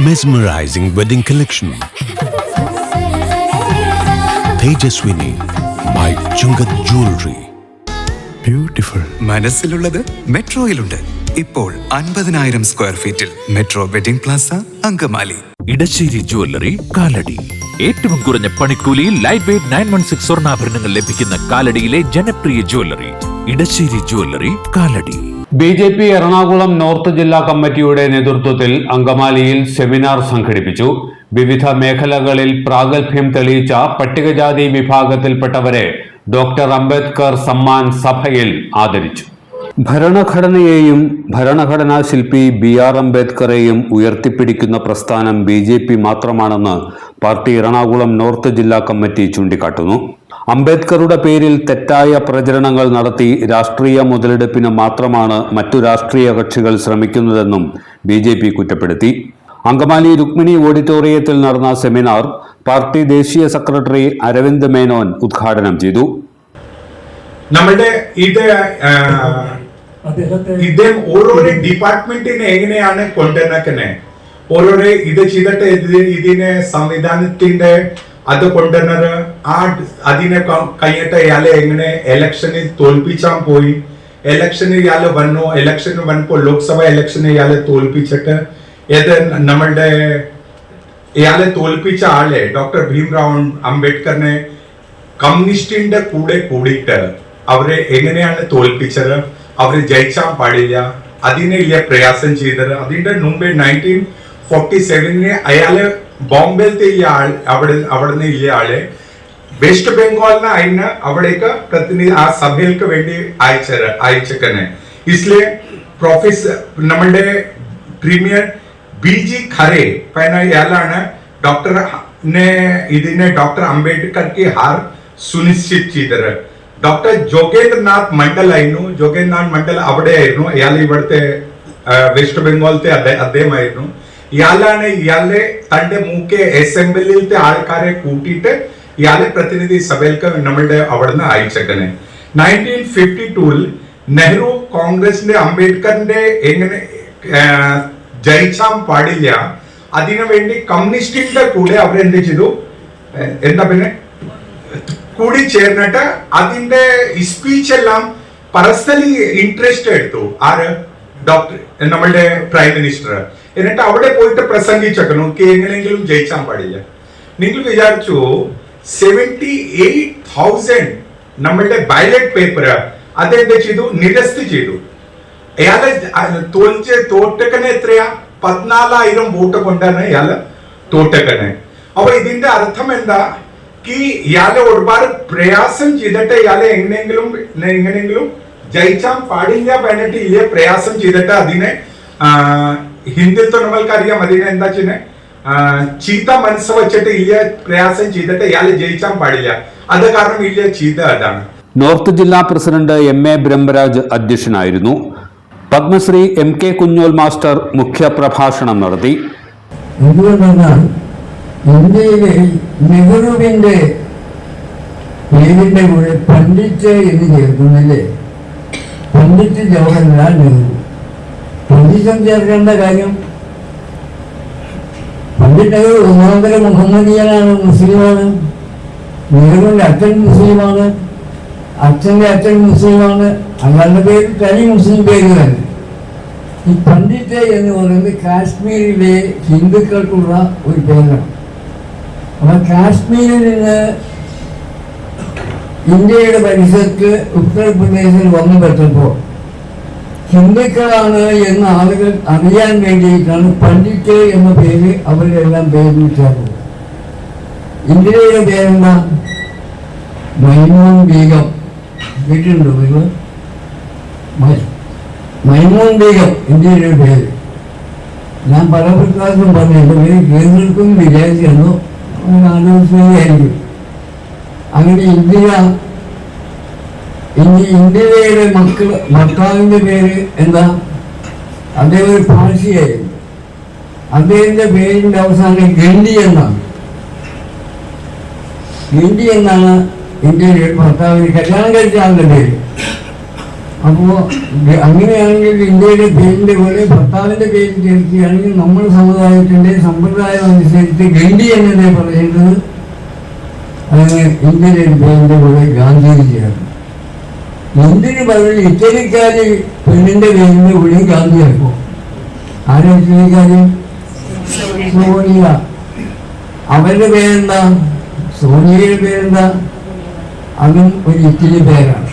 Mesmerizing wedding collection. Tejaswini by Chungat Jewelry. Beautiful. മനസ്സിലുള്ളത് മെട്രോയിലുണ്ട്. ഇപ്പോൾ 50,000 square ഫീറ്റിൽ metro wedding plaza Angamaly. Edassery jewellery Kalady. ഏറ്റവും കുറഞ്ഞ പണിക്കൂലിയിൽ ലൈറ്റ് വെയ്റ്റ് 916 സ്വർണ്ണാഭരണങ്ങൾ ലഭിക്കുന്ന കാലടിയിലെ ജനപ്രിയ jewellery Edassery jewellery Kalady. BJP Ernakulam north ജില്ലാ കമ്മിറ്റിയുടെ നേതൃത്വത്തിൽ അങ്കമാലിയിൽ സെമിനാർ സംഘടിപ്പിച്ചു. വിവിധ മേഖലകളിൽ പ്രാഗൽഭ്യം തെളിയിച്ച പട്ടികജാതി വിഭാഗത്തിൽപ്പെട്ടവരെ ഡോക്ടർ അംബേദ്കർ സമ്മാൻ സഭയിൽ ആദരിച്ചു. ഭരണഘടനയെയും ഭരണഘടനാ ശില്പി BR അംബേദ്കറെയും ഉയർത്തിപ്പിടിക്കുന്ന പ്രസ്ഥാനം BJP മാത്രമാണെന്ന് പാർട്ടി എറണാകുളം നോർത്ത് ജില്ലാ കമ്മിറ്റി ചൂണ്ടിക്കാട്ടുന്നു. അംബേദ്കറുടെ പേരിൽ തെറ്റായ പ്രചരണങ്ങൾ നടത്തി രാഷ്ട്രീയ മുതലെടുപ്പിന് മാത്രമാണ് മറ്റു രാഷ്ട്രീയ കക്ഷികൾ ശ്രമിക്കുന്നതെന്നും BJP കുറ്റപ്പെടുത്തി. അങ്കമാലി രുക്മിണി ഓഡിറ്റോറിയത്തിൽ നടന്ന സെമിനാർ പാർട്ടി ദേശീയ സെക്രട്ടറി അരവിന്ദ് മേനോൻ ഉദ്ഘാടനം ചെയ്തു. നമ്മുടെ ഇദ്ദേഹം ഓരോരോ ഡിപ്പാർട്ട്മെന്റിനെ എങ്ങനെയാണ് കൊണ്ടുവന്നേ, ഓരോരോ ഇത് ചെയ്തിട്ട് ഇതിനെ സംവിധാനത്തിന്റെ അത് കൊണ്ടുവന്നത് അതിനെ കഴിഞ്ഞിട്ട് ഇയാളെ എങ്ങനെ ഇലക്ഷനിൽ തോൽപ്പിച്ചാൻ പോയി. ഇലക്ഷനിൽ ഇയാള് വന്നു, ഇലക്ഷന് വന്നപ്പോ ലോക്സഭ ഇലക്ഷന് ഇയാളെ തോൽപ്പിച്ചിട്ട് ഇത് നമ്മളുടെ ഇയാളെ തോൽപ്പിച്ച ആളെ ഡോക്ടർ ഭീംറാവ് അംബേദ്കറിനെ കമ്മ്യൂണിസ്റ്റിന്റെ കൂടെ കൂടിയിട്ട് അവരെ എങ്ങനെയാണ് തോൽപ്പിച്ചത്, അവര് ജയിച്ചാൻ പാടില്ല, അതിനെ പ്രയാസം ചെയ്തത്. അതിന്റെ മുമ്പേ 1947 അയാള് ബോംബെയിലത്തെ അവിടുന്ന് ഇല്ല ആളെ വെസ്റ്റ് ബംഗാളിന് അതിന് അവിടേക്ക് പ്രതിനിധി ആ സഭയിലേക്ക് വേണ്ടി അയച്ചേക്കനെ. इसलिए പ്രൊഫസർ നമ്മളുടെ പ്രീമിയർ BG ഖരെ ഇയാളാണ് ഡോക്ടർ അംബേദ്കർക്ക് ഹാർ സുനിശ്ചിത് ചെയ്തത്. ഡോക്ടർ ജോഗേന്ദ്രനാഥ് മണ്ഡൽ ആയിരുന്നു. ജോഗേന്ദ്രനാഥ് മണ്ഡൽ അവിടെ ആയിരുന്നു. ഇയാൾ ഇവിടുത്തെ വെസ്റ്റ് ബംഗാളിലത്തെ അദ്ദേഹമായിരുന്നു. ഇയാളെ തന്റെ മൂക്കെ അസംബ്ലിയിലത്തെ ആൾക്കാരെ കൂട്ടിയിട്ട് ഇയാളെ പ്രതിനിധി സഭയിലേക്ക് നമ്മളുടെ അവിടുന്ന് അയച്ചേക്കനെ. 1952 നെഹ്റു കോൺഗ്രസിന്റെ അംബേദ്കറിന്റെ എങ്ങനെ ജയിച്ചാൻ പാടില്ല, അതിനു വേണ്ടി കമ്മ്യൂണിസ്റ്റിന്റെ കൂടെ അവരെന്ത് ചെയ്തു, എന്താ പിന്നെ കൂടി ചേർന്നിട്ട് അതിന്റെ സ്പീച്ച് എല്ലാം പേഴ്സണലി ഇൻട്രസ്റ്റ് എടുത്തു. ആര്? ഡോക്ടർ നമ്മളുടെ പ്രൈം മിനിസ്റ്റർ. എന്നിട്ട് അവിടെ പോയിട്ട് പ്രസംഗിച്ചേക്കണു എങ്ങനെയെങ്കിലും ജയിച്ചാൻ പാടില്ല. നിങ്ങൾ വിചാരിച്ചു 78,000 നമ്മളുടെ ബാലറ്റ് പേപ്പർ അതെന്ത് ചെയ്തു, നിരസ്തി ചെയ്തു. ഇയാളെ തോറ്റക്കനെ എത്രയാ? 14,000 വോട്ട് കൊണ്ടാണ് ഇയാള് തോറ്റക്കനെ. അപ്പൊ ഇതിന്റെ അർത്ഥം എന്താ? ഇയാളെ ഒരുപാട് പ്രയാസം ചെയ്തിട്ട് ഇയാളെ എങ്ങനെയെങ്കിലും ജയിച്ചാൻ പാടില്ല പറഞ്ഞിട്ട് ഇല്ലേ പ്രയാസം ചെയ്തിട്ട് അതിനെ ഹിന്ദുത്വം നമ്മൾക്കറിയാം അതിനെ എന്താ ചെയ്യുന്ന ചീത്ത മനസ്സ് വെച്ചിട്ട് ഇല്ല പ്രയാസം ചെയ്തിട്ട് ഇയാളെ ജയിച്ചാൻ പാടില്ല. അത് കാരണം ഇല്ല ചെയ്ത അതാണ്. നോർത്ത് ജില്ലാ പ്രസിഡന്റ് MA ബ്രഹ്മരാജ് അധ്യക്ഷനായിരുന്നു. പത്മശ്രീ MK കുഞ്ഞോൽ മാസ്റ്റർ മുഖ്യപ്രഭാഷണം നടത്തി. എന്തുകൊണ്ടെന്നാൽ ഇന്ത്യയിലെ നെഹ്റുവിന്റെ പേരിന്റെ കൂടെ പണ്ഡിറ്റ് എന്ന് ചേർക്കുന്നില്ലേ, പണ്ഡിറ്റ് ജവഹർലാൽ നെഹ്റു. പണ്ഡിറ്റും ചേർക്കേണ്ട കാര്യം, പണ്ഡിറ്റ് നെഹ്റു ഒന്നാന്തര മുഹമ്മദീയനാണ്, മുസ്ലിമാണ്. നെഹ്റുവിന്റെ അച്ഛൻ മുസ്ലിമാണ്, അച്ഛന്റെ അച്ഛൻ മുസ്ലിമാണ്. അയാളുടെ പേര് തനി മുസ്ലിം പേര് തന്നെ. ഈ പണ്ഡിറ്റ് എന്ന് പറയുന്നത് കാശ്മീരിലെ ഹിന്ദുക്കൾക്കുള്ള ഒരു പേരാണ്. അപ്പൊ കാശ്മീരിൽ നിന്ന് ഇന്ത്യയുടെ പരിസരത്ത് ഉത്തർപ്രദേശിൽ വന്നു പെട്ടപ്പോൾ ഹിന്ദുക്കളാണ് എന്ന ആളുകൾ അറിയാൻ വേണ്ടിയിട്ടാണ് പണ്ഡിറ്റ് എന്ന പേര് അവരെല്ലാം പേരിൽ ചേർന്നത്. ഇന്ത്യയുടെ പേരെന്താ? മൈമൂൺ ബീഗം. കേട്ടിട്ടുണ്ടോ നിങ്ങൾ? മൈമൂൺ ബീഗം ഇന്ത്യയുടെ പേര്. ഞാൻ പല പ്രകാശം പറഞ്ഞു എൻ്റെ പേര് കേന്ദ്രക്കും വിചാരിക്കുന്നു, അങ്ങനെ ആലോചിക്കുകയായിരിക്കും. അങ്ങനെ ഇന്ത്യയുടെ ഭർത്താവിന്റെ പേര് എന്താ? അദ്ദേഹം ഒരു പാഴ്സിയായിരുന്നു. അദ്ദേഹത്തിന്റെ പേരിന്റെ അവസാനം ഗണ്ഡി എന്നാണ്. ഗണ്ഡി എന്നാണ് ഇന്ത്യയുടെ ഭർത്താവിന് കല്യാണം കഴിച്ച ആളുടെ പേര്. അപ്പോൾ അങ്ങനെയാണെങ്കിൽ ഇന്ത്യയുടെ പേരിൻ്റെ പോലെ ഭർത്താവിൻ്റെ പേര് ചേർക്കുകയാണെങ്കിൽ നമ്മുടെ സമുദായത്തിൻ്റെ സമ്പ്രദായം അനുസരിച്ച് ഗണ്ഡി എന്നതേ പറയേണ്ടത് അങ്ങനെ ഇന്ത്യയുടെ പേരിൻ്റെ പോലെ ഗാന്ധിജി ചേർന്നു. എന്തിനു പറഞ്ഞു ഇറ്റലിക്കാരി പെണ്ണിൻ്റെ പേരിൻ്റെ കൂടി ഗാന്ധി ആക്കും. ആരും ഇറ്റലിക്കാരി സോണിയ, അവരുടെ പേരെന്താ? സോണിയയുടെ പേരെന്താ? അതും ഒരു ഇറ്റലി പേരാണ്.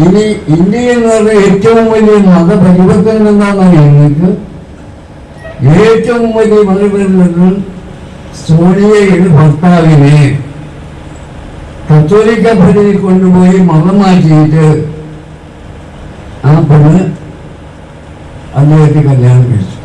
ഇനി ഇന്ത്യ എന്ന് പറഞ്ഞ ഏറ്റവും വലിയ മതപരിവർത്തനം എന്താണെന്നറിയാം നിങ്ങൾക്ക്? ഏറ്റവും വലിയ മതപരിവർത്തനം സോണിയയുടെ ഭർത്താവിനെ കത്തോലിക്ക പള്ളിയിൽ കൊണ്ടുപോയി മതം മാറ്റിയിട്ട് ആ പെണ്ണ് അദ്ദേഹത്തെ കല്യാണം കഴിച്ചു.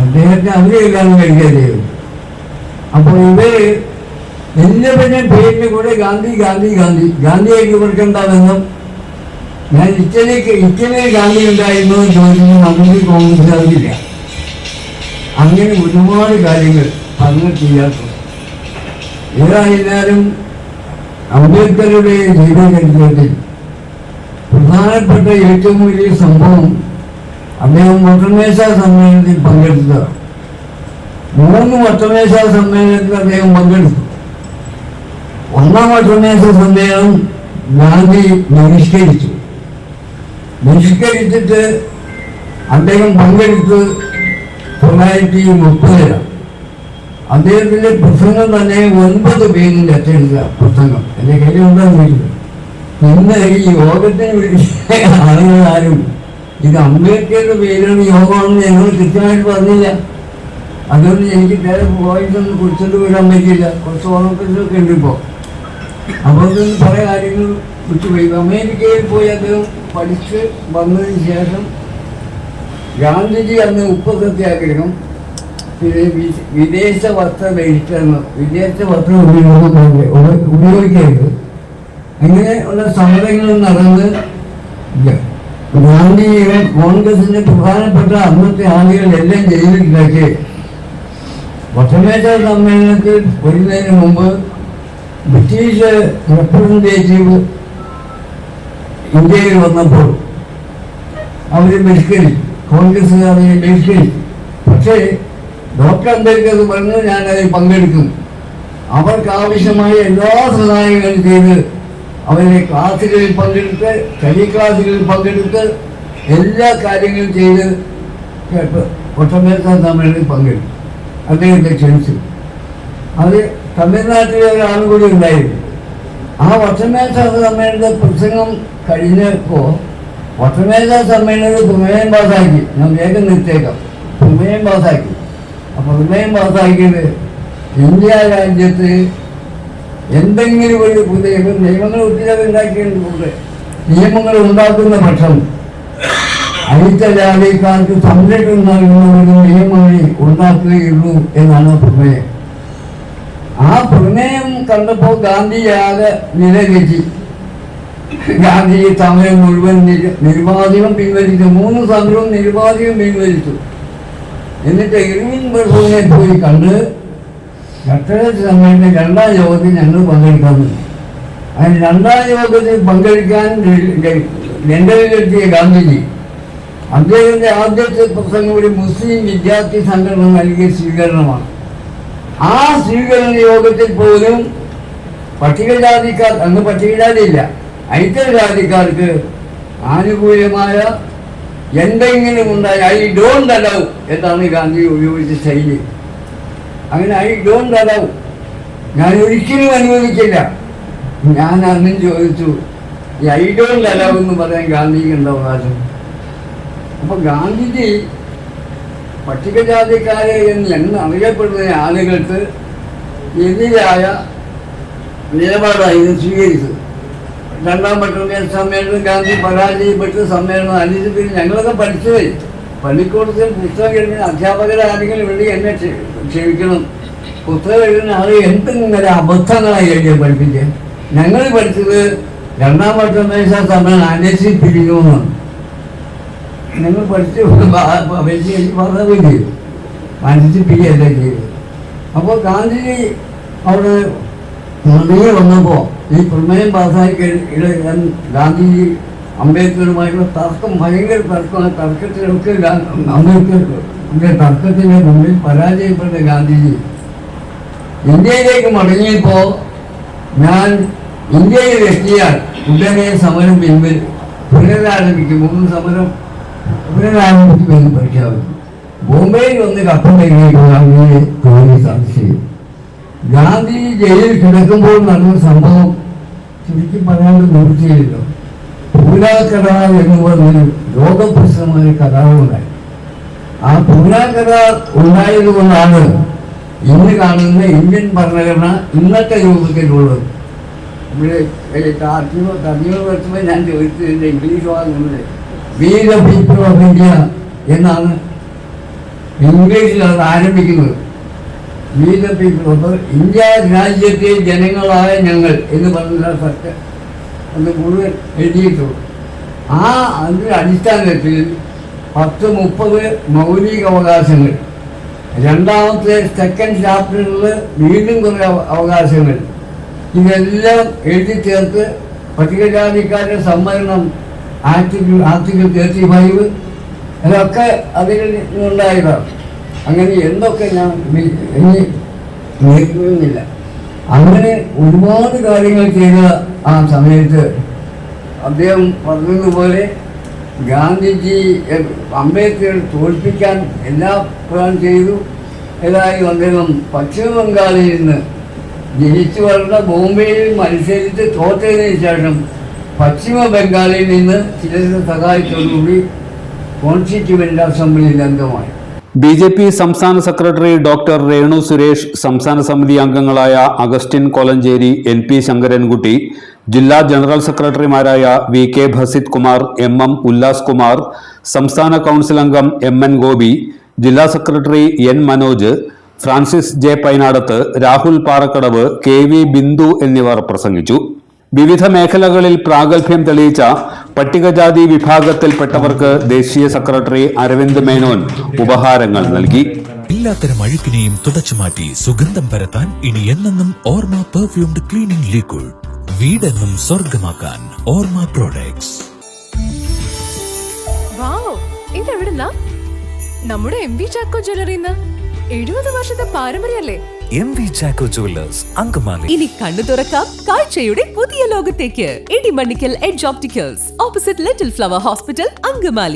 അദ്ദേഹത്തെ അവര് കല്യാണം കഴിക്കാൻ ചെയ്തു. അപ്പോൾ ഇവര് എല്ലാവരുടെയും പേരിൻ്റെ കൂടെ ഗാന്ധി ഗാന്ധി ഗാന്ധി ഗാന്ധിയായിട്ട് ഇവർക്കെന്താ ബന്ധം? ഞാൻ ഇറ്റലിയിൽ ഗാന്ധി ഉണ്ടായിരുന്നു എന്ന് ചോദിക്കുന്നു. നമുക്ക് കോൺഗ്രസ്സുകാർക്കില്ല. അങ്ങനെ ഒരുപാട് കാര്യങ്ങൾ പറഞ്ഞിട്ടില്ലാത്ത. ഏതായാലും അംബേദ്കറുടെ ജീവചരിത്രത്തിൽ പ്രധാനപ്പെട്ട ഏറ്റവും വലിയ സംഭവം അദ്ദേഹം വട്ടമേശ സമ്മേളനത്തിൽ പങ്കെടുത്തതാണ്. 3 വട്ടമേശ സമ്മേളനത്തിൽ അദ്ദേഹം പങ്കെടുത്തു. 1-ാം വട്ടമേശ സമ്മേളനം ഗാന്ധി ബഹിഷ്കരിച്ചിട്ട് അദ്ദേഹം പങ്കെടുത്ത് 1930 അദ്ദേഹത്തിൻ്റെ പ്രസംഗം തന്നെ 9 പേജിൻ്റെ അച്ചടിച്ച പ്രസംഗം എൻ്റെ കയ്യിൽ ഉണ്ടാകുന്നില്ല. ഇന്ന് ഈ യോഗത്തിന് വിളിച്ച ആളുകളാരും ഇത് അംബേദ്കറുടെ പേരിലാണ് യോഗമാണെന്ന് ഞങ്ങൾ കൃത്യമായിട്ട് പറഞ്ഞില്ല. അതുകൊണ്ട് എനിക്ക് നേരെ പോയിട്ടൊന്നും കുറിച്ചിട്ട് വിടാൻ പറ്റില്ല. കുറച്ച് ഓർമ്മത്തിലൊക്കെ ഉണ്ട് ഇപ്പോൾ. അപ്പോൾ ഇതൊന്നും പല കാര്യങ്ങൾ വിട്ടുപോയി. അമേരിക്കയിൽ പോയി അദ്ദേഹം പഠിച്ച് വന്നതിന് ശേഷം ഗാന്ധിജി അന്ന് ഉപ്പ് സത്യാഗ്രഹം, പിന്നെ വിദേശ വസ്ത്ര ബഹിഷ്കരണം, വിദേശ വസ്ത്രം ഉപയോഗിക്കരുത്, അങ്ങനെ ഉള്ള സമരങ്ങൾ നടന്ന് ഗാന്ധിയും കോൺഗ്രസിന്റെ പ്രധാനപ്പെട്ട അന്നത്തെ ആളുകളെല്ലാം ജയിലിലാക്കി. വട്ടമേശ സമ്മേളനത്തിൽ വരുന്നതിന് മുമ്പ് ബ്രിട്ടീഷ് റെപ്രസെൻറ്റേറ്റീവ് ഇന്ത്യയിൽ വന്നപ്പോൾ അവർ ബഹിഷ്കരിച്ചു, കോൺഗ്രസ്സുകാരെ ബഹിഷ്കരിച്ചു. പക്ഷേ ഡോക്ടർ അംബേദ്കർ പറഞ്ഞു ഞാനതിൽ പങ്കെടുക്കും. അവർക്ക് ആവശ്യമായ എല്ലാ സഹായങ്ങളും ചെയ്ത് അവരെ ക്ലാസ്സുകളിൽ പങ്കെടുത്ത്, സ്റ്റഡി ക്ലാസ്സുകളിൽ പങ്കെടുത്ത്, എല്ലാ കാര്യങ്ങളും ചെയ്ത് വട്ടമേശ സമ്മേളനത്തിൽ പങ്കെടുത്തു. അദ്ദേഹത്തെ ക്ഷണിച്ചു. അത് തമിഴ്നാട്ടിലെ ഒരാളും കൂടി ഉണ്ടായിരുന്നു. ആ വട്ടമേശ സമ്മേളനത്തെ പ്രസംഗം കഴിഞ്ഞപ്പോൾ വട്ടമേശ സമ്മേളനത്തിൽ പ്രമേയം പാസാക്കി. ഞാൻ വേഗം നിർത്തേക്കാം. പ്രമേയം പാസാക്കി. അപ്പോൾ പ്രമേയം പാസാക്കിയത് ഇന്ത്യ രാജ്യത്ത് എന്തെങ്കിലും ഒരു പുതിയ നിയമങ്ങൾ ഒത്തിരി ഉണ്ടാക്കിയിട്ടുണ്ട്. നിയമങ്ങൾ ഉണ്ടാക്കുന്ന പക്ഷം അയിത്തജാതിക്കാർക്ക് സംരക്ഷണം നൽകുന്ന ഒരു നിയമങ്ങൾ ഉണ്ടാക്കുകയുള്ളൂ എന്നാണ് പ്രമേയം. ആ പ്രമേയം കണ്ടപ്പോൾ ഗാന്ധിയാകെ നിലതെറ്റി. ഗാന്ധി സമരം മുഴുവൻ നിരുപാധികം പിൻവലിച്ചു. 3 സമരവും നിരുപാധികം പിൻവലിച്ചു. എന്നിട്ട് ഇർവിൻ ബർസൂനെ പോയി കണ്ട് ഘട്ടേഴ്സ് സമ്മേളനത്തിൽ 2-ാം യോഗത്തിൽ ഞങ്ങൾ പങ്കെടുക്കാറുണ്ട്. അതിന് 2-ാം യോഗത്തിൽ പങ്കെടുക്കാൻ ലണ്ടനിലെത്തിയ ഗാന്ധിജി അദ്ദേഹത്തിൻ്റെ ആദ്യത്തെ പ്രസംഗം ഒരു മുസ്ലിം വിദ്യാർത്ഥി സംഘടന നൽകിയ സ്വീകരണമാണ്. ആ സ്വീകരണ യോഗത്തിൽ പോലും പട്ടികജാതിക്കാർ, അന്ന് പട്ടികജാതിയില്ല, ഐക്യജാതിക്കാർക്ക് ആനുകൂല്യമായ എന്തെങ്കിലും ഉണ്ടായി ഐ ഡോണ്ട് അലൗ എന്നാണ് ഗാന്ധി ഉപയോഗിച്ച ശൈലി. അങ്ങനെ ഐ ഡോണ്ട് അലൗ, ഞാൻ ഒരിക്കലും അനുവദിക്കില്ല. ഞാൻ അന്നും ചോദിച്ചു, ഈ ഐ ഡോണ്ട് അലൗ എന്ന് പറയാൻ ഗാന്ധിക്ക് എന്താ അവകാശം? അപ്പോൾ ഗാന്ധിജി പട്ടികജാതിക്കാരെ എന്ന് അറിയപ്പെടുന്ന ആളുകൾക്ക് എതിരായ നിലപാടായിരുന്നു സ്വീകരിച്ചത്. 2-ാം വട്ടമേശ സമ്മേളനം ഗാന്ധി പരാജയപ്പെട്ട് സമ്മേളനം അനുസരിച്ച് ഞങ്ങളൊക്കെ പഠിച്ചത് പള്ളിക്കൂടത്തിൽ പുസ്തകം എഴുതുന്ന അധ്യാപകരാരെങ്കിലും വേണ്ടി എന്നെ ക്ഷമിക്കണം. പുസ്തകം എഴുതുന്ന ആൾ എന്തെങ്കിലും അബദ്ധങ്ങളായി എഴുതിയ പഠിപ്പിച്ച് ഞങ്ങൾ പഠിച്ചത് 2-ാം വട്ടമേശ സമ്മേളനം അനുസരിപ്പിക്കുന്നു എന്നാണ്. ഞങ്ങൾ പഠിച്ച് പറയുകയും ചെയ്തു, അനുസരിപ്പിക്കുകയല്ല ചെയ്തു. അപ്പോൾ ഗാന്ധിജി അവിടെ മന്ത്രിയെ വന്നപ്പോൾ ഈ പ്രമേയം പാസ്സാക്കി ഗാന്ധിജി അംബേദ്കറുമായിട്ടുള്ള തർക്കം ഭയങ്കര തർക്കമാണ്. തർക്കത്തിലൊക്കെ അംബേദ്കറുടെ തർക്കത്തിന് മുമ്പിൽ പരാജയപ്പെട്ട ഗാന്ധിജി ഇന്ത്യയിലേക്ക് മടങ്ങിയപ്പോൾ ഞാൻ ഇന്ത്യയിൽ എത്തിയാൽ ഉടനെ സമരം പുനരാരംഭിക്കും, സമരം പുനരാരംഭിക്കുമെന്ന് പ്രഖ്യാപിച്ചു. ബോംബെയിൽ വന്ന് കപ്പലിലേക്ക് ഗാന്ധിയെ പോലീസ് അറസ്റ്റ് ചെയ്തു. ഗാന്ധിജി ജയിലിൽ കിടക്കുമ്പോൾ നടന്ന സംഭവം ശരിക്കും പറയാണ്ട് നിർത്തിയില്ലല്ലോ. പൂനാ കരാർ എന്ന് പറഞ്ഞൊരു ലോകപ്രസിദ്ധമായ കരാറുണ്ടായി. ആ പൂനാ കരാർ ഉണ്ടായതുകൊണ്ടാണ് ഇന്ന് കാണുന്ന ഇന്ത്യൻ ഭരണഘടന ഇന്നത്തെ രൂപത്തിലുള്ളത്. ഇവിടെ കർമ്മ വർഷമേ ഞാൻ ചോദിച്ചതിൻ്റെ ഇംഗ്ലീഷ് വാങ്ങുന്നത് we the people of India എന്നാണ് ഇംഗ്ലീഷിൽ അത് ആരംഭിക്കുന്നത്. We the people of India രാജ്യത്തെ ജനങ്ങളായ ഞങ്ങൾ എന്ന് പറഞ്ഞ സത്യം അത് മുഴുവൻ എഴുതിയിട്ടുള്ളൂ. അതിൻ്റെ അടിസ്ഥാനത്തിൽ 10-30 മൗലിക അവകാശങ്ങൾ, രണ്ടാമത്തെ സെക്കൻഡ് ചാപ്റ്ററിൽ വീണ്ടും കുറേ അവകാശങ്ങൾ, ഇതെല്ലാം എഴുതി ചേർത്ത് പട്ടികജാതിക്കാരുടെ സംവരണം ആർട്ടിക്കിൾ 35 അതൊക്കെ അതിൽ നിന്നുണ്ടായതാണ്. അങ്ങനെ എന്തൊക്കെ ഞാൻ ഇനി നേരിടുന്നില്ല. അങ്ങനെ ഒരുപാട് കാര്യങ്ങൾ ചെയ്ത ആ സമയത്ത് അദ്ദേഹം പറഞ്ഞതുപോലെ ഗാന്ധിജി അംബേദ്കർ തോൽപ്പിക്കാൻ എല്ലാ പ്ലാൻ ചെയ്തു. ഏതായാലും അദ്ദേഹം പശ്ചിമ ബംഗാളിൽ നിന്ന് ജനിച്ചു വളർന്ന ബോംബെയിൽ മത്സരിച്ച് തോറ്റതിന് ശേഷം പശ്ചിമ ബംഗാളിൽ നിന്ന് ചിലരുടെ സഹായത്തോടുകൂടി കോൺസ്റ്റിറ്റ്യൂവൻ്റ് അസംബ്ലിയിൽ അംഗമായി. BJP സംസ്ഥാന സെക്രട്ടറി ഡോക്ടർ രേണു സുരേഷ്, സംസ്ഥാന സമിതി അംഗങ്ങളായ അഗസ്റ്റിൻ കൊലഞ്ചേരി, NP ശങ്കരൻകുട്ടി, ജില്ലാ ജനറൽ സെക്രട്ടറിമാരായ VK ഭസിത് കുമാർ, MM ഉല്ലാസ് കുമാർ, സംസ്ഥാന കൗൺസിൽ അംഗം MN ഗോപി, ജില്ലാ secretary N Manoj, Francis J Painadath, Rahul Parakkadavu, KV Bindu എന്നിവർ പ്രസംഗിച്ചു. വിവിധ മേഖലകളിൽ പ്രാഗൽഭ്യം തെളിയിച്ച പട്ടികജാതി വിഭാഗത്തിൽപ്പെട്ടവർക്ക് ദേശീയ സെക്രട്ടറി അരവിന്ദ് മേനോൻ ഉപഹാരങ്ങൾ നൽകി. എല്ലാത്തരം അഴുക്കിനെയും തുടച്ചുമാറ്റി സുഗന്ധം പരത്താൻ ഇനി എന്നെന്നും ഓർമ്മ പെർഫ്യൂംഡ് ക്ലീനിംഗ് ലിക്വിഡ്. വീടെന്നും സ്വർഗമാക്കാൻ ഓർമ്മ പ്രോഡക്ട്സ്. ഇതെവിടുന്നാ? നമ്മുടെ MV ചാക്കോ ജ്വല്ലറിന്ന് 70 വർഷത്തെ പാരമ്പര്യല്ലേ? MV Chacko Jewellers, Angamaly. ഇനി കണ്ണു തുറക്കാം കാഴ്ചയുടെ പുതിയ ലോകത്തേക്ക്. Edimannickal Edge Opticals, opposite Little Flower Hospital, Angamaly.